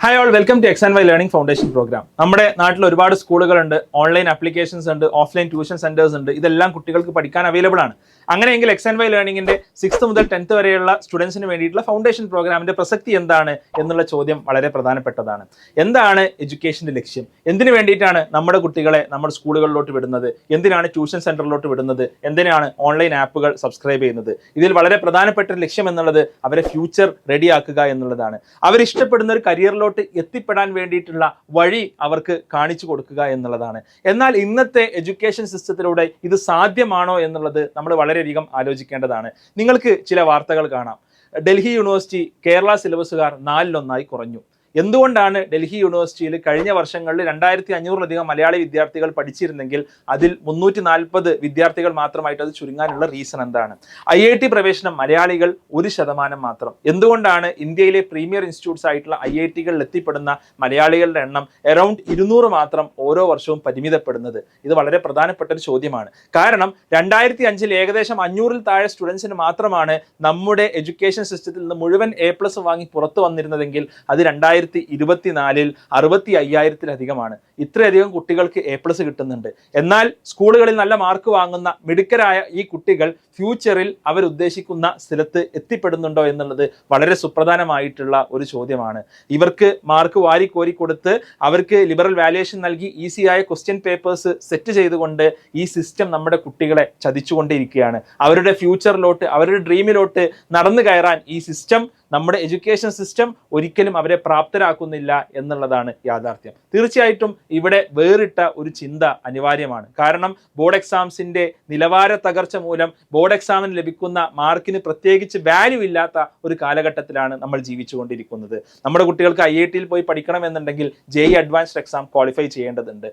Hi all, welcome to XandY Learning Foundation program. നമ്മുടെ നാട്ടിൽ ഒരുപാട് സ്കൂളുകളുണ്ട്, ഓൺലൈൻ ആപ്ലിക്കേഷൻസ് ഉണ്ട്, ഓഫ്ലൈൻ ട്യൂഷൻ സെന്റേഴ്സ് ഉണ്ട്. ഇതെല്ലാം കുട്ടികൾക്ക് പഠിക്കാൻ അവൈലബിൾ ആണ്. അങ്ങനെയെങ്കിൽ XandY ലേണിംഗിന്റെ 6th മുതൽ 10th വരെയുള്ള സ്റ്റുഡൻസിന് വേണ്ടിയിട്ടുള്ള ഫൗണ്ടേഷൻ പ്രോഗ്രാമിന്റെ പ്രസക്തി എന്താണ് എന്നുള്ള ചോദ്യം വളരെ പ്രധാനപ്പെട്ടതാണ്. എന്താണ് എഡ്യൂക്കേഷന്റെ ലക്ഷ്യം? എന്തിനു വേണ്ടിയിട്ടാണ് നമ്മുടെ കുട്ടികളെ നമ്മുടെ സ്കൂളുകളിലോട്ട് വിടുന്നത്? എന്തിനാണ് ട്യൂഷൻ സെന്ററിലോട്ട് വിടുന്നത്? എന്തിനാണ് ഓൺലൈൻ ആപ്പുകൾ സബ്സ്ക്രൈബ് ചെയ്യുന്നത്? ഇതിൽ വളരെ പ്രധാനപ്പെട്ട ഒരു ലക്ഷ്യം എന്നുള്ളത് അവരെ ഫ്യൂച്ചർ റെഡിയാക്കുക എന്നുള്ളതാണ്. അവരിഷ്ടപ്പെടുന്ന ഒരു കരിയറിലോട്ട് എത്തിപ്പെടാൻ വേണ്ടിയിട്ടുള്ള വഴി അവർക്ക് കാണിച്ചു കൊടുക്കുക എന്നുള്ളതാണ്. എന്നാൽ ഇന്നത്തെ എഡ്യൂക്കേഷൻ സിസ്റ്റത്തിലൂടെ ഇത് സാധ്യമാണോ എന്നുള്ളത് നമ്മൾ വളരെയധികം ആലോചിക്കേണ്ടതാണ്. നിങ്ങൾക്ക് ചില വാർത്തകൾ കാണാം. ഡൽഹി യൂണിവേഴ്സിറ്റി കേരള സിലബസുകാർ 4-1 കുറഞ്ഞു. എന്തുകൊണ്ടാണ് ഡൽഹി യൂണിവേഴ്സിറ്റിയിൽ കഴിഞ്ഞ വർഷങ്ങളിൽ 2500-ലധികം മലയാളി വിദ്യാർത്ഥികൾ പഠിച്ചിരുന്നെങ്കിൽ അതിൽ 340 വിദ്യാർത്ഥികൾ മാത്രമായിട്ട് അത് ചുരുങ്ങാനുള്ള റീസൺ എന്താണ്? IIT പ്രവേശനം മലയാളികൾ 1% മാത്രം. എന്തുകൊണ്ടാണ് ഇന്ത്യയിലെ പ്രീമിയർ ഇൻസ്റ്റിറ്റ്യൂട്ട്സ് ആയിട്ടുള്ള IITകളിൽ എത്തിപ്പെടുന്ന മലയാളികളുടെ എണ്ണം അറൌണ്ട് 200 മാത്രം ഓരോ വർഷവും പരിമിതപ്പെടുന്നത്? ഇത് വളരെ പ്രധാനപ്പെട്ട ഒരു ചോദ്യമാണ്. കാരണം 2005 ഏകദേശം 500-ൽ താഴെ സ്റ്റുഡൻസിന് മാത്രമാണ് നമ്മുടെ എഡ്യൂക്കേഷൻ സിസ്റ്റത്തിൽ നിന്ന് മുഴുവൻ A+ വാങ്ങി പുറത്തു വന്നിരുന്നതെങ്കിൽ അത് 2024-ൽ 65,000-ലധികമാണ്. ഇത്രയധികം കുട്ടികൾക്ക് A+ കിട്ടുന്നുണ്ട്. എന്നാൽ സ്കൂളുകളിൽ നല്ല മാർക്ക് വാങ്ങുന്ന മിടുക്കരായ ഈ കുട്ടികൾ ഫ്യൂച്ചറിൽ അവരുദ്ദേശിക്കുന്ന സ്ഥലത്ത് എത്തിപ്പെടുന്നുണ്ടോ എന്നുള്ളത് വളരെ സുപ്രധാനമായിട്ടുള്ള ഒരു ചോദ്യമാണ്. ഇവർക്ക് മാർക്ക് വാരിക്കോരി കൊടുത്ത് അവർക്ക് ലിബറൽ വാല്യുവേഷൻ നൽകി ഈസിയായ ക്വസ്റ്റ്യൻ പേപ്പേഴ്സ് സെറ്റ് ചെയ്തുകൊണ്ട് ഈ സിസ്റ്റം നമ്മുടെ കുട്ടികളെ ചതിച്ചുകൊണ്ടിരിക്കുകയാണ്. അവരുടെ ഫ്യൂച്ചറിലോട്ട്, അവരുടെ ഡ്രീമിലോട്ട് നടന്നു കയറാൻ ഈ സിസ്റ്റം, നമ്മുടെ എഡ്യൂക്കേഷൻ സിസ്റ്റം ഒരിക്കലും അവരെ പ്രാപ്തരാക്കുന്നില്ല എന്നുള്ളതാണ് യാഥാർത്ഥ്യം. തീർച്ചയായിട്ടും ഇവിടെ വേറിട്ട ഒരു ചിന്ത അനിവാര്യമാണ്. കാരണം ബോർഡ് എക്സാംസിന്റെ നിലവാര തകർച്ച മൂലം ബോർഡ് എക്സാമിന് ലഭിക്കുന്ന മാർക്കിന് പ്രത്യേകിച്ച് വാല്യൂ ഇല്ലാത്ത ഒരു കാലഘട്ടത്തിലാണ് നമ്മൾ ജീവിച്ചുകൊണ്ടിരിക്കുന്നത്. നമ്മുടെ കുട്ടികൾക്ക് IITയിൽ പോയി പഠിക്കണമെന്നുണ്ടെങ്കിൽ JEE Advanced എക്സാം ക്വാളിഫൈ ചെയ്യേണ്ടതുണ്ട്.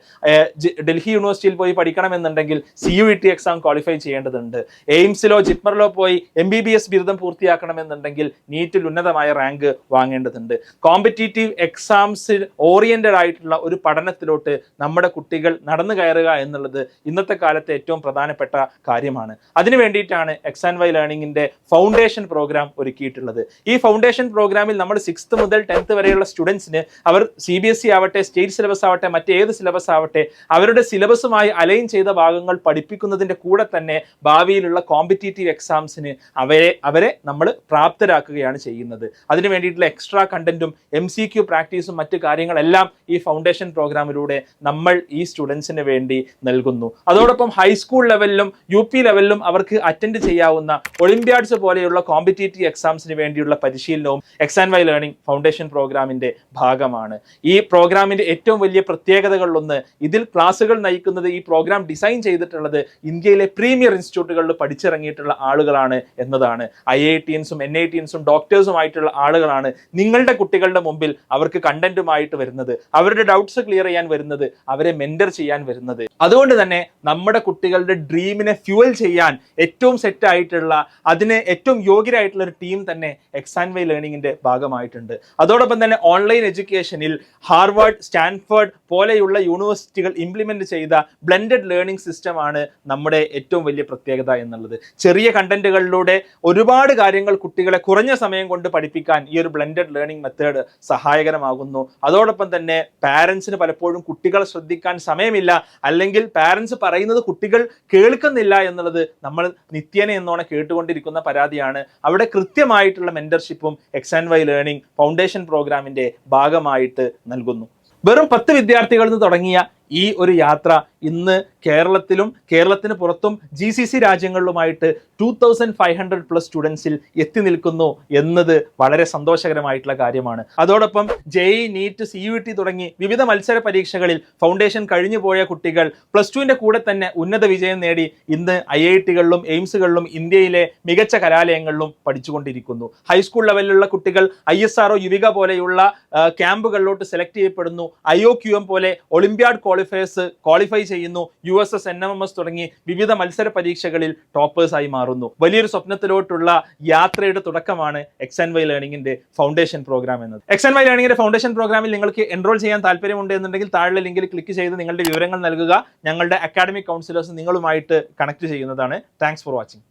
ഡൽഹി യൂണിവേഴ്സിറ്റിയിൽ പോയി പഠിക്കണമെന്നുണ്ടെങ്കിൽ CUET എക്സാം ക്വാളിഫൈ ചെയ്യേണ്ടതുണ്ട്. എയിംസിലോ ജിപ്മറിലോ പോയി MBBS ബിരുദം പൂർത്തിയാക്കണമെന്നുണ്ടെങ്കിൽ നീറ്റിൽ ഉന്നതമായ റാങ്ക് വാങ്ങേണ്ടതുണ്ട്. കോമ്പറ്റീറ്റീവ് എക്സാംസിൽ ഓറിയന്റഡ് ആയിട്ടുള്ള ഒരു പഠനത്തിലോട്ട് നമ്മുടെ കുട്ടികൾ നടന്നു കയറുക എന്നുള്ളത് ഇന്നത്തെ കാലത്തെ ഏറ്റവും പ്രധാനപ്പെട്ട കാര്യമാണ്. അതിനു വേണ്ടിയിട്ടാണ് XandY ലേണിംഗിന്റെ ഫൗണ്ടേഷൻ പ്രോഗ്രാം ഒരുക്കിയിട്ടുള്ളത്. ഈ ഫൗണ്ടേഷൻ പ്രോഗ്രാമിൽ നമ്മൾ 6th മുതൽ 10th വരെയുള്ള സ്റ്റുഡൻസിന് അവർ CBSE ആവട്ടെ, സ്റ്റേറ്റ് സിലബസ് ആവട്ടെ, മറ്റേത് സിലബസ് ആവട്ടെ, അവരുടെ സിലബസുമായി അലൈൻ ചെയ്ത ഭാഗങ്ങൾ പഠിപ്പിക്കുന്നതിന്റെ കൂടെ തന്നെ ഭാവിയിലുള്ള കോമ്പറ്റീറ്റീവ് എക്സാംസിന് അവരെ നമ്മൾ പ്രാപ്തരാക്കുകയാണ് ചെയ്യുന്നത്. അതിനു വേണ്ടിയിട്ടുള്ള എക്സ്ട്രാ കണ്ടന്റും MCQ പ്രാക്ടീസും മറ്റു കാര്യങ്ങളെല്ലാം ഈ ഫൗണ്ടേഷൻ പ്രോഗ്രാമിലൂടെ നമ്മൾ ഈ സ്റ്റുഡൻസിന് വേണ്ടി നൽകുന്നു. അതോടൊപ്പം ഹൈസ്കൂൾ ലെവലിലും UP ലെവലിലും അവർക്ക് അറ്റൻഡ് ചെയ്യാവുന്ന ഒളിമ്പ്യാഡ്സ് പോലെയുള്ള കോമ്പറ്റീറ്റീവ് എക്സാംസിന് വേണ്ടിയുള്ള പരിശീലനവും XandY ലേണിംഗ് ഫൗണ്ടേഷൻ പ്രോഗ്രാമിന്റെ ഭാഗമാണ്. ഈ പ്രോഗ്രാമിന്റെ ഏറ്റവും വലിയ പ്രത്യേകതകളിലൊന്ന്, ഇതിൽ ക്ലാസുകൾ നയിക്കുന്നത്, ഈ പ്രോഗ്രാം ഡിസൈൻ ചെയ്തിട്ടുള്ളത് ഇന്ത്യയിലെ പ്രീമിയർ ഇൻസ്റ്റിറ്റ്യൂട്ടുകളിൽ പഠിച്ചിറങ്ങിയിട്ടുള്ള ആളുകളാണ് എന്നതാണ്. IITiansഉം NITiansഉം ഡോക്ടേഴ്സുമായിട്ടുള്ള ആളുകളാണ് നിങ്ങളുടെ കുട്ടികളുടെ മുമ്പിൽ അവർക്ക് കണ്ടന്റുമായിട്ട് വരുന്നത്, അവരുടെ ഡൗട്ട്സ് ക്ലിയർ ചെയ്യാൻ വരുന്നത്, അവരെ മെന്റർ ചെയ്യാൻ വരുന്നത്. അതുകൊണ്ട് തന്നെ നമ്മുടെ കുട്ടികളുടെ ഡ്രീമിനെ ഫ്യൂവൽ ചെയ്യാൻ ഏറ്റവും സെറ്റ് ആയിട്ടുള്ള, അതിന് ഏറ്റവും യോഗ്യരായിട്ടുള്ള ഒരു ടീം തന്നെ XandY ലേണിംഗിന്റെ ഭാഗമായിട്ടുണ്ട്. അതോടൊപ്പം തന്നെ ഓൺലൈൻ എഡ്യൂക്കേഷനിൽ ഹാർവാർഡ്, സ്റ്റാൻഫോർഡ് പോലെയുള്ള യൂണിവേഴ്സിറ്റികൾ ഇംപ്ലിമെന്റ് ചെയ്ത ബ്ലെൻഡഡ് ലേണിംഗ് സിസ്റ്റമാണ് നമ്മുടെ ഏറ്റവും വലിയ പ്രത്യേകത എന്നുള്ളത്. ചെറിയ കണ്ടന്റുകളിലൂടെ ഒരുപാട് കാര്യങ്ങൾ കുട്ടികളെ കുറഞ്ഞ സമയം കൊണ്ട് പഠിപ്പിക്കാൻ ഈ ഒരു ബ്ലെൻഡഡ് ലേണിംഗ് മെത്തേഡ് സഹായകരമാകുന്നു. അതോടൊപ്പം തന്നെ പാരന്റ്സിന് പലപ്പോഴും കുട്ടികളെ ശ്രദ്ധിക്കാൻ സമയമില്ല, അല്ലെങ്കിൽ പാരന്റ്സ് പറയുന്നത് കുട്ടികൾ കേൾക്കുന്നില്ല എന്നുള്ളത് നമ്മൾ നിത്യേന എന്നോണം കേട്ടുകൊണ്ടിരിക്കുന്ന പരാതിയാണ്. അവിടെ കൃത്യമായിട്ടുള്ള മെന്റർഷിപ്പും XandY ലേണിംഗ് ഫൗണ്ടേഷൻ പ്രോഗ്രാമിന്റെ ഭാഗമായിട്ട് നൽകുന്നു. വെറും 10 വിദ്യാർത്ഥികളിൽ നിന്ന് തുടങ്ങിയ ഈ ഒരു യാത്ര ഇന്ന് കേരളത്തിലും കേരളത്തിന് പുറത്തും GCC രാജ്യങ്ങളിലുമായിട്ട് 2500+ സ്റ്റുഡൻസിൽ എത്തി നിൽക്കുന്നു എന്നത് വളരെ സന്തോഷകരമായിട്ടുള്ള കാര്യമാണ്. അതോടൊപ്പം JEE, NEET, CUET തുടങ്ങി വിവിധ മത്സര പരീക്ഷകളിൽ ഫൗണ്ടേഷൻ കഴിഞ്ഞു പോയ കുട്ടികൾ +2ന്റെ കൂടെ തന്നെ ഉന്നത വിജയം നേടി ഇന്ന് IITകളിലും എയിംസുകളിലും ഇന്ത്യയിലെ മികച്ച കലാലയങ്ങളിലും പഠിച്ചുകൊണ്ടിരിക്കുന്നു. ഹൈസ്കൂൾ ലെവലിലുള്ള കുട്ടികൾ ISRO, യുവിക പോലെയുള്ള ക്യാമ്പുകളിലോട്ട് സെലക്ട് ചെയ്യപ്പെടുന്നു. IOQM പോലെ ഒളിമ്പ്യാഡ് ക്വാളിഫൈ ചെയ്യുന്നു. USS, NMMS തുടങ്ങി വിവിധ മത്സര പരീക്ഷകളിൽ ടോപ്പേഴ്സായി മാറുന്നു. വലിയൊരു സ്വപ്നത്തിലോട്ടുള്ള യാത്രയുടെ തുടക്കമാണ് XandY ലേണിംഗിന്റെ ഫൗണ്ടേഷൻ പ്രോഗ്രാം എന്നത്. XandY ലേണിംഗിന്റെ ഫൗണ്ടേഷൻ പ്രോഗ്രാമിൽ നിങ്ങൾക്ക് എൻറോൾ ചെയ്യാൻ താല്പര്യമുണ്ട് എന്നുണ്ടെങ്കിൽ താഴെ ലിങ്കിൽ ക്ലിക്ക് ചെയ്ത് നിങ്ങളുടെ വിവരങ്ങൾ നൽകുക. ഞങ്ങളുടെ അക്കാഡമിക് കൗൺസിലേഴ്സ് നിങ്ങളുമായിട്ട് കണക്ട് ചെയ്യുന്നതാണ്. Thanks for watching.